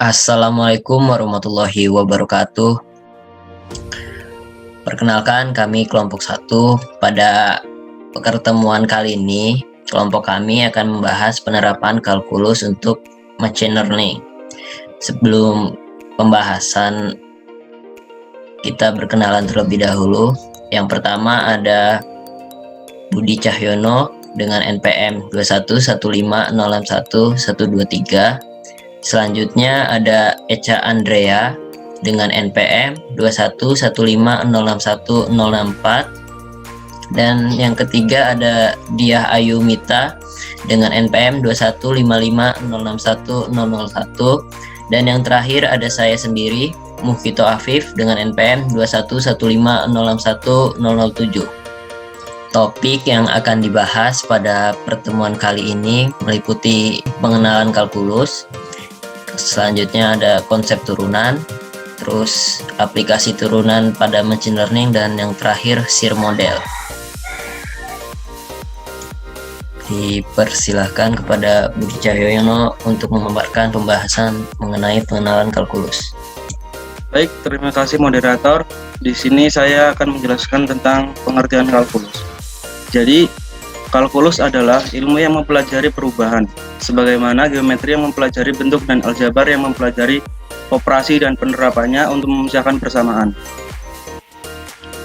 Assalamualaikum warahmatullahi wabarakatuh. Perkenalkan, kami kelompok 1. Pada pertemuan kali ini, kelompok kami akan membahas penerapan kalkulus untuk machine learning. Sebelum pembahasan, kita berkenalan terlebih dahulu. Yang pertama ada Budi Cahyono dengan NPM 21150611123. Selanjutnya ada Echa Andrea dengan NPM 211506104. Dan yang ketiga ada Diah Ayumita dengan NPM 215506101. Dan yang terakhir ada saya sendiri, Mufito Afif dengan NPM 211506107. Topik yang akan dibahas pada pertemuan kali ini meliputi pengenalan kalkulus, selanjutnya ada konsep turunan, terus aplikasi turunan pada machine learning, dan yang terakhir SIR model. Dipersilahkan kepada Budi Cahyono untuk memaparkan pembahasan mengenai pengenalan kalkulus. Baik, terima kasih moderator. Di sini saya akan menjelaskan tentang pengertian kalkulus. Jadi, kalkulus adalah ilmu yang mempelajari perubahan, sebagaimana geometri yang mempelajari bentuk dan aljabar yang mempelajari operasi dan penerapannya untuk memisahkan persamaan.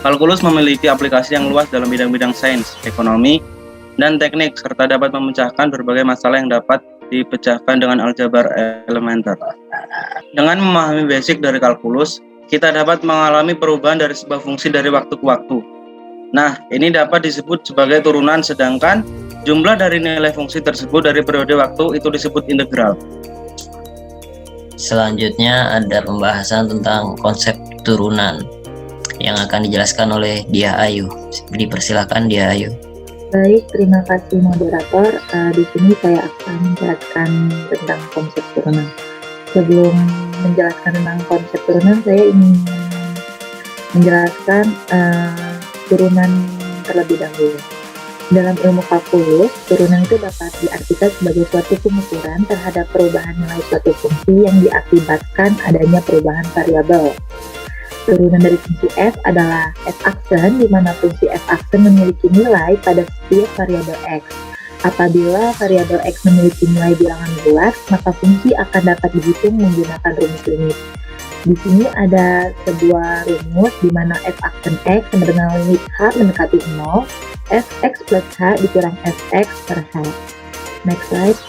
Kalkulus memiliki aplikasi yang luas dalam bidang-bidang sains, ekonomi, dan teknik, serta dapat memecahkan berbagai masalah yang dapat dipecahkan dengan aljabar elementer. Dengan memahami basic dari kalkulus, kita dapat mengalami perubahan dari sebuah fungsi dari waktu ke waktu. Nah, ini dapat disebut sebagai turunan, sedangkan jumlah dari nilai fungsi tersebut dari periode waktu itu disebut integral. Selanjutnya ada pembahasan tentang konsep turunan yang akan dijelaskan oleh Diah Ayu. Dipersilakan Diah Ayu. Baik, terima kasih moderator. Di sini saya akan menjelaskan tentang konsep turunan. Sebelum menjelaskan tentang konsep turunan, saya ingin menjelaskan turunan terlebih dahulu. Dalam ilmu kalkulus, turunan itu dapat diartikan sebagai suatu pengukuran terhadap perubahan nilai suatu fungsi yang diakibatkan adanya perubahan variabel. Turunan dari fungsi f adalah f-aksen, di mana fungsi f-aksen memiliki nilai pada setiap variabel x. Apabila variabel x memiliki nilai bilangan bulat, maka fungsi akan dapat dihitung menggunakan rumus limit. Di sini ada sebuah rumus di mana f-aksen x sama dengan limit h mendekati 0, fx plus h dikurang fx per h. Next slide.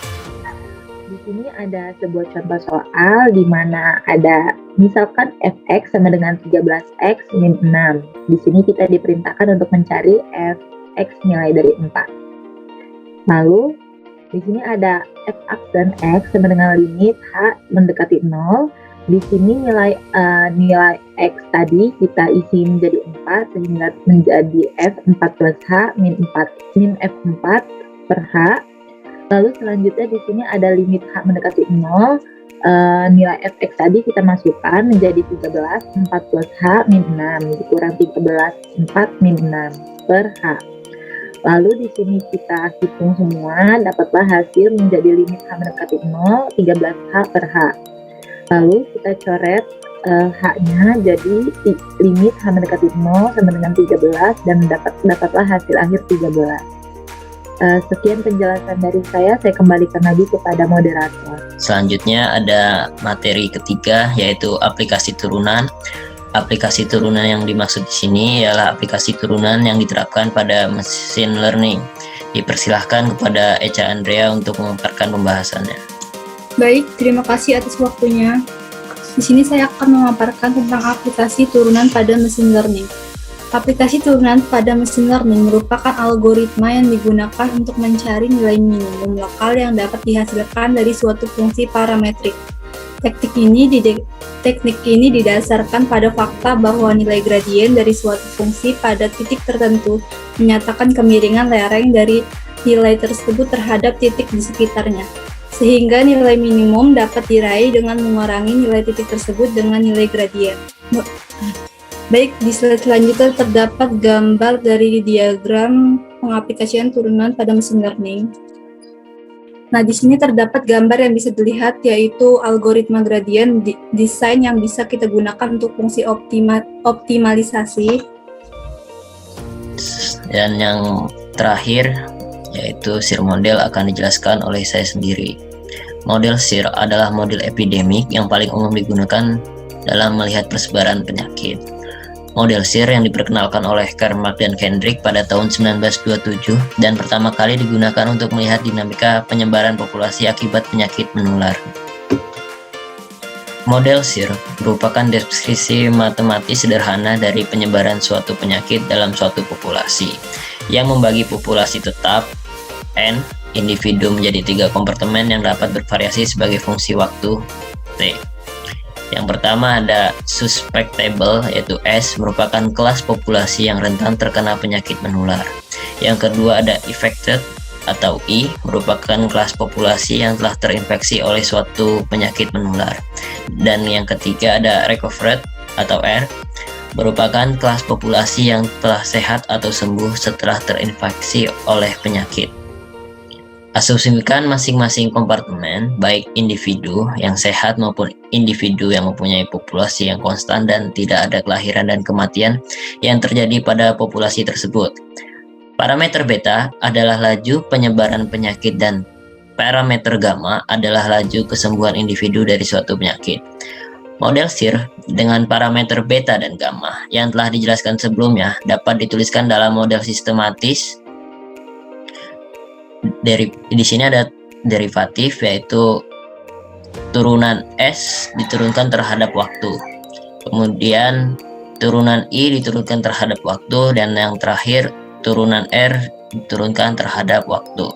Di sini ada sebuah contoh soal di mana ada misalkan fx sama dengan 13x min 6. Di sini kita diperintahkan untuk mencari fx nilai dari 4. Lalu di sini ada f-aksen x sama dengan limit h mendekati 0. Di sini nilai x tadi kita isi menjadi 4 sehingga menjadi f4 plus h min f4 per h. Lalu selanjutnya di sini ada limit h mendekati 0. Nilai fx tadi kita masukkan menjadi 13, 4 plus h min 6 dikurang 13, 4 min 6 per h. Lalu di sini kita hitung semua, dapatlah hasil menjadi limit h mendekati 0, 13h per h. Lalu kita coret h-nya jadi limit h mendekati 0 sama dengan 13 dan dapatlah hasil akhir 13. Sekian penjelasan dari saya kembalikan lagi kepada moderator. Selanjutnya ada materi ketiga, yaitu aplikasi turunan. Aplikasi turunan yang dimaksud di sini ialah aplikasi turunan yang diterapkan pada machine learning. Dipersilahkan kepada Echa Andrea untuk memaparkan pembahasannya. Baik, terima kasih atas waktunya. Di sini saya akan memaparkan tentang aplikasi turunan pada machine learning. Aplikasi turunan pada machine learning merupakan algoritma yang digunakan untuk mencari nilai minimum lokal yang dapat dihasilkan dari suatu fungsi parametrik. Teknik ini didasarkan pada fakta bahwa nilai gradien dari suatu fungsi pada titik tertentu menyatakan kemiringan lereng dari nilai tersebut terhadap titik di sekitarnya, sehingga nilai minimum dapat diraih dengan mengurangi nilai titik tersebut dengan nilai gradien. Baik, di slide selanjutnya terdapat gambar dari diagram pengaplikasian turunan pada machine learning. Nah, di sini terdapat gambar yang bisa dilihat, yaitu algoritma gradien desain yang bisa kita gunakan untuk fungsi optimalisasi. Dan yang terakhir yaitu SIR model akan dijelaskan oleh saya sendiri. Model SIR adalah model epidemik yang paling umum digunakan dalam melihat persebaran penyakit. Model SIR yang diperkenalkan oleh Kermark dan Kendrick pada tahun 1927 dan pertama kali digunakan untuk melihat dinamika penyebaran populasi akibat penyakit menular. Model SIR merupakan deskripsi matematis sederhana dari penyebaran suatu penyakit dalam suatu populasi, yang membagi populasi tetap N individu menjadi 3 kompartemen yang dapat bervariasi sebagai fungsi waktu T. Yang pertama ada susceptible, yaitu S, merupakan kelas populasi yang rentan terkena penyakit menular. Yang kedua ada affected, atau I, merupakan kelas populasi yang telah terinfeksi oleh suatu penyakit menular. Dan yang ketiga ada recovered, atau R, merupakan kelas populasi yang telah sehat atau sembuh setelah terinfeksi oleh penyakit. Asumsikan masing-masing kompartemen, baik individu yang sehat maupun individu yang mempunyai populasi yang konstan dan tidak ada kelahiran dan kematian yang terjadi pada populasi tersebut. Parameter beta adalah laju penyebaran penyakit dan parameter gamma adalah laju kesembuhan individu dari suatu penyakit. Model SIR dengan parameter beta dan gamma yang telah dijelaskan sebelumnya dapat dituliskan dalam model sistematis. Di sini ada derivatif, yaitu turunan S diturunkan terhadap waktu, kemudian turunan I diturunkan terhadap waktu, dan yang terakhir turunan R diturunkan terhadap waktu,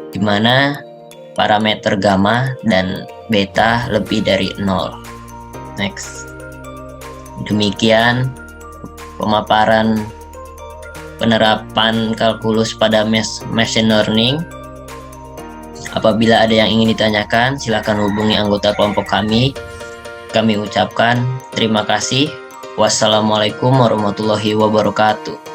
di mana parameter gamma dan beta lebih dari 0. Next. Demikian pemaparan penerapan kalkulus pada machine learning. Apabila ada yang ingin ditanyakan, silakan hubungi anggota kelompok kami. Kami ucapkan terima kasih. Wassalamualaikum warahmatullahi wabarakatuh.